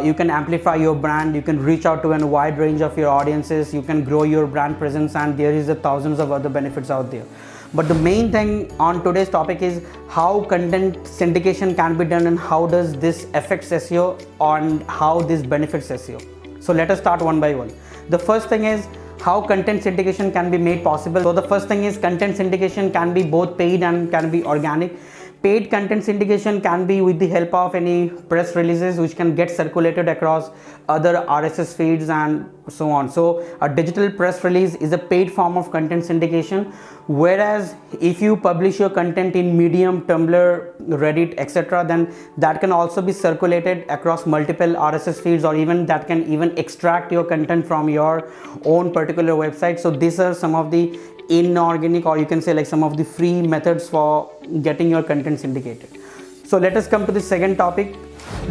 Speaker 1: you can amplify your brand, you can reach out to a wide range of your audiences, you can grow your brand presence, and there is thousands of other benefits out there. But the main thing on today's topic is how content syndication can be done and how does this affect SEO and how this benefits SEO. So let us start one by one. The first thing is how content syndication can be made possible. So the first thing is content syndication can be both paid and can be organic. Paid content syndication can be with the help of any press releases which can get circulated across other RSS feeds and so on. So a digital press release is a paid form of content syndication, whereas if you publish your content in Medium, Tumblr, Reddit, etc., then that can also be circulated across multiple RSS feeds, or even that can even extract your content from your own particular website. So these are some of the inorganic, or you can say like some of the free methods for getting your content syndicated. So let us come to the second topic.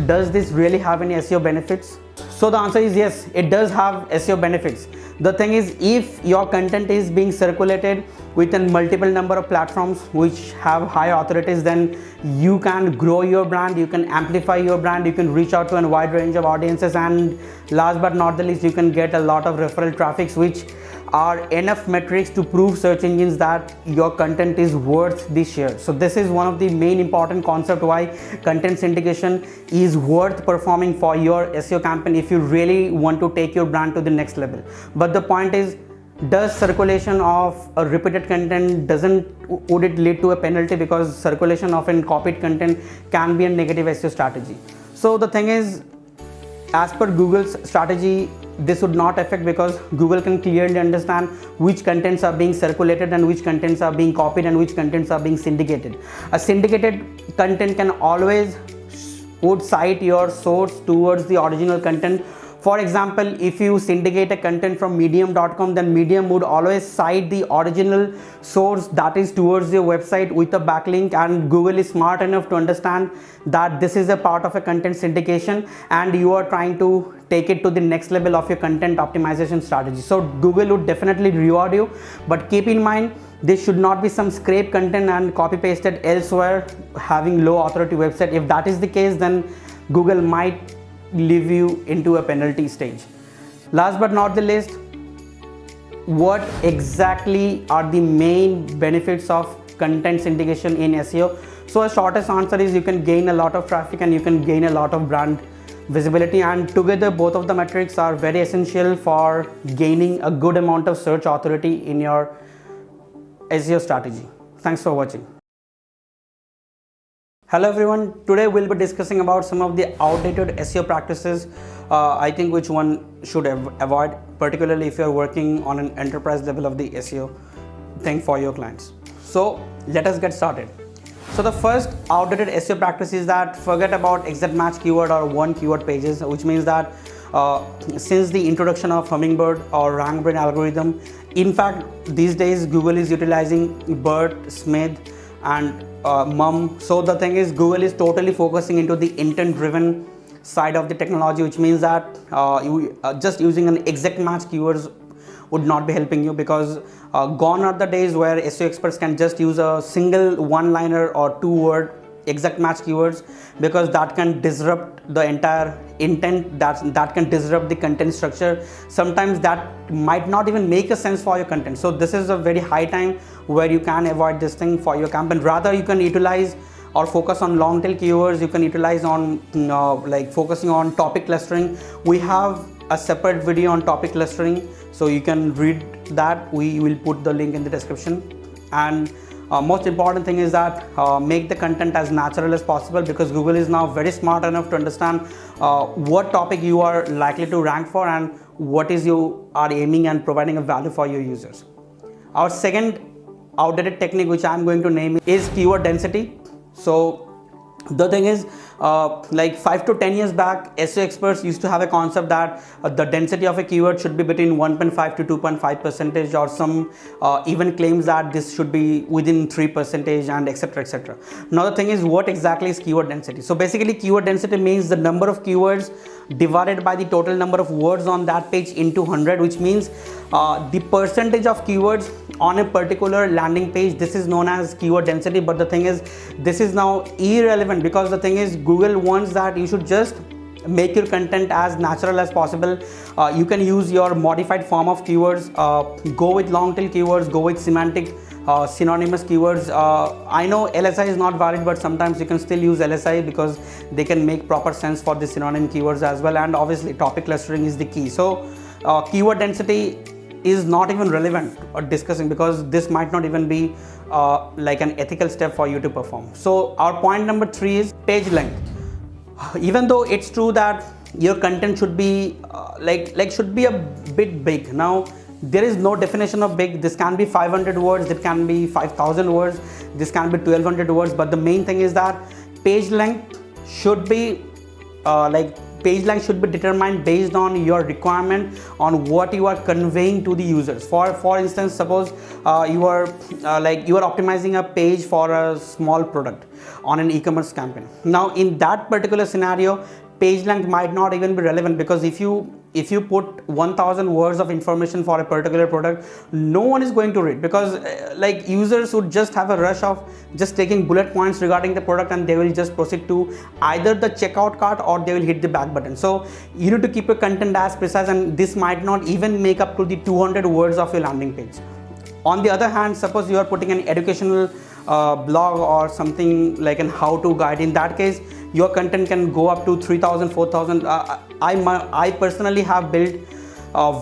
Speaker 1: Does this really have any SEO benefits? So the answer is yes, it does have SEO benefits. The thing is, if your content is being circulated within multiple number of platforms which have high authorities, then you can grow your brand, you can amplify your brand, you can reach out to a wide range of audiences, and last but not the least, you can get a lot of referral traffics, which are enough metrics to prove search engines that your content is worth the share. So this is one of the main important concept why content syndication is worth performing for your SEO campaign if you really want to take your brand to the next level. But the point is, does circulation of a repeated content would it lead to a penalty, because circulation of a copied content can be a negative SEO strategy. So the thing is, as per Google's strategy, this would not affect, because Google can clearly understand which contents are being circulated and which contents are being copied and which contents are being syndicated. A syndicated content can always would cite your source towards the original content. For example, if you syndicate a content from medium.com, then Medium would always cite the original source that is towards your website with a backlink, and Google is smart enough to understand that this is a part of a content syndication and you are trying to take it to the next level of your content optimization strategy. So Google would definitely reward you, but keep in mind, this should not be some scrape content and copy pasted elsewhere having low authority website. If that is the case, then Google might leave you into a penalty stage. Last but not the least, what exactly are the main benefits of content syndication in SEO? So a shortest answer is you can gain a lot of traffic and you can gain a lot of brand visibility, and together both of the metrics are very essential for gaining a good amount of search authority in your SEO strategy. Thanks for watching. Hello everyone, today we'll be discussing about some of the outdated SEO practices I think which one should avoid, particularly if you're working on an enterprise level of the SEO thing for your clients. So let us get started. So the first outdated SEO practice is that forget about exact match keyword or one keyword pages, which means that since the introduction of Hummingbird or RankBrain algorithm, in fact these days Google is utilizing BERT, Smith and MUM. So the thing is, Google is totally focusing into the intent driven side of the technology, which means that just using an exact match keywords would not be helping you, because gone are the days where SEO experts can just use a single one-liner or two-word exact match keywords, because that can disrupt the entire intent, that can disrupt the content structure. Sometimes that might not even make a sense for your content. So this is a very high time where you can avoid this thing for your campaign. Rather, you can utilize or focus on long tail keywords. You can utilize on like focusing on topic clustering. We have a separate video on topic clustering, so you can read that. We will put the link in the description. And most important thing is that make the content as natural as possible, because Google is now very smart enough to understand what topic you are likely to rank for and what is you are aiming and providing a value for your users. Our second outdated technique, which I'm going to name, is keyword density. So the thing is, like 5 to 10 years back, SEO experts used to have a concept that the density of a keyword should be between 1.5 to 2.5%, or some even claims that this should be within 3% and etc, etc. Now the thing is, what exactly is keyword density? So basically, keyword density means the number of keywords divided by the total number of words on that page into 100, which means the percentage of keywords on a particular landing page. This is known as keyword density. But the thing is, this is now irrelevant, because the thing is, Google wants that you should just make your content as natural as possible. You can use your modified form of keywords, go with long tail keywords, go with semantic synonymous keywords. I know LSI is not valid, but sometimes you can still use LSI because they can make proper sense for the synonym keywords as well. And obviously topic clustering is the key. So keyword density is not even relevant or discussing, because this might not even be like an ethical step for you to perform. So our point number 3 is page length. Even though it's true that your content should be should be a bit big. Now there is no definition of big. This can be 500 words, it can be 5,000 words, this can be 1200 words. But the main thing is that page length should be page length should be determined based on your requirement, on what you are conveying to the users. For instance, suppose you are optimizing a page for a small product on an e-commerce campaign. Now in that particular scenario, page length might not even be relevant, because if you put 1000 words of information for a particular product, no one is going to read, because users would just have a rush of just taking bullet points regarding the product, and they will just proceed to either the checkout cart or they will hit the back button. So you need to keep your content as precise, and this might not even make up to the 200 words of your landing page. On the other hand, suppose you are putting an educational blog or something like an how-to guide. In that case, your content can go up to 3,000, 4,000. I personally have built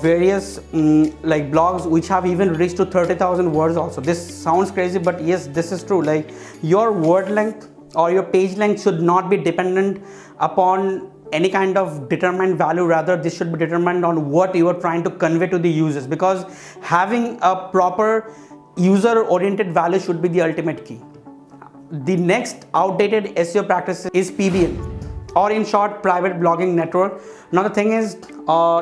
Speaker 1: various blogs which have even reached to 30,000 words also. This sounds crazy, but yes, this is true. Like, your word length or your page length should not be dependent upon any kind of determined value. Rather, this should be determined on what you are trying to convey to the users, because having a proper user oriented value should be the ultimate key. The next outdated SEO practice is PBN, or in short, private blogging network. Now the thing is,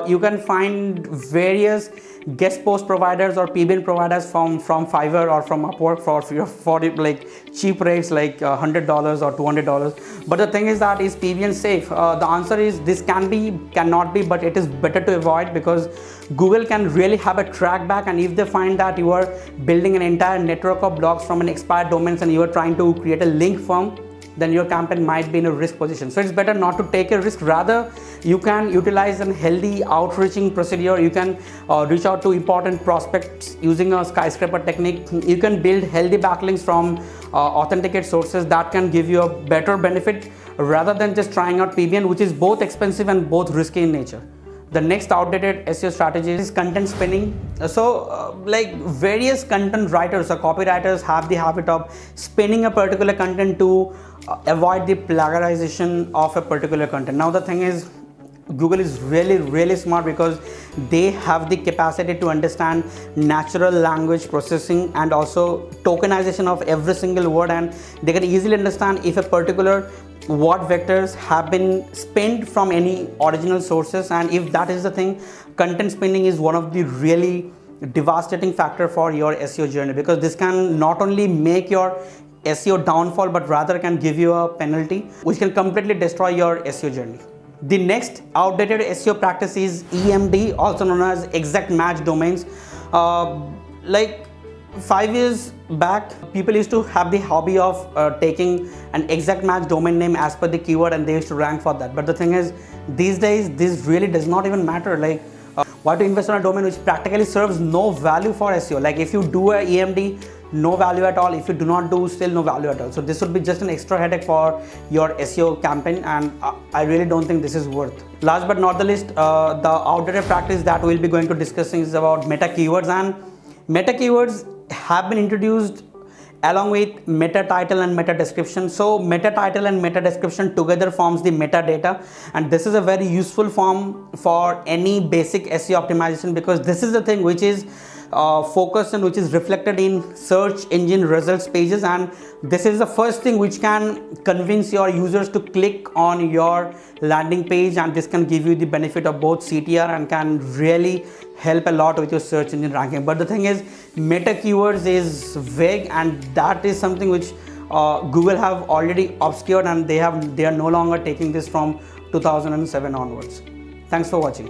Speaker 1: you can find various guest post providers or PBN providers from Fiverr or from Upwork for like cheap rates, like $100 or $200. But the thing is, that is PBN safe? The answer is this cannot be, but it is better to avoid, because Google can really have a track back, and if they find that you are building an entire network of blogs from an expired domains and you are trying to create a link farm, then your campaign might be in a risk position. So it's better not to take a risk. Rather, you can utilize a healthy outreaching procedure. You can reach out to important prospects using a skyscraper technique. You can build healthy backlinks from authenticate sources that can give you a better benefit rather than just trying out PBN, which is both expensive and both risky in nature. The next outdated SEO strategy is content spinning. Like various content writers or copywriters have the habit of spinning a particular content to avoid the plagiarization of a particular content. Now the thing is, Google is really smart because they have the capacity to understand natural language processing and also tokenization of every single word, and they can easily understand if a particular word vectors have been spinned from any original sources. And if that is the thing, content spinning is one of the really devastating factor for your SEO journey, because this can not only make your SEO downfall but rather can give you a penalty which can completely destroy your SEO journey. The next outdated SEO practice is EMD, also known as exact match domains. Like 5 years back, people used to have the hobby of taking an exact match domain name as per the keyword, and they used to rank for that. But the thing is, these days this really does not even matter. Like why to invest on a domain which practically serves no value for SEO? Like if you do a EMD, no value at all. If you do not do, still no value at all. So this would be just an extra headache for your SEO campaign, and I really don't think this is worth. Last but not the least, the outdated practice that we'll be going to discussing is about meta keywords. And meta keywords have been introduced along with meta title and meta description. So meta title and meta description together forms the metadata, and this is a very useful form for any basic SEO optimization, because this is the thing which is focused and which is reflected in search engine results pages, and this is the first thing which can convince your users to click on your landing page, and this can give you the benefit of both CTR and can really help a lot with your search engine ranking. But the thing is, meta keywords is vague, and that is something which Google have already obscured, and they are no longer taking this from 2007 onwards. Thanks for watching.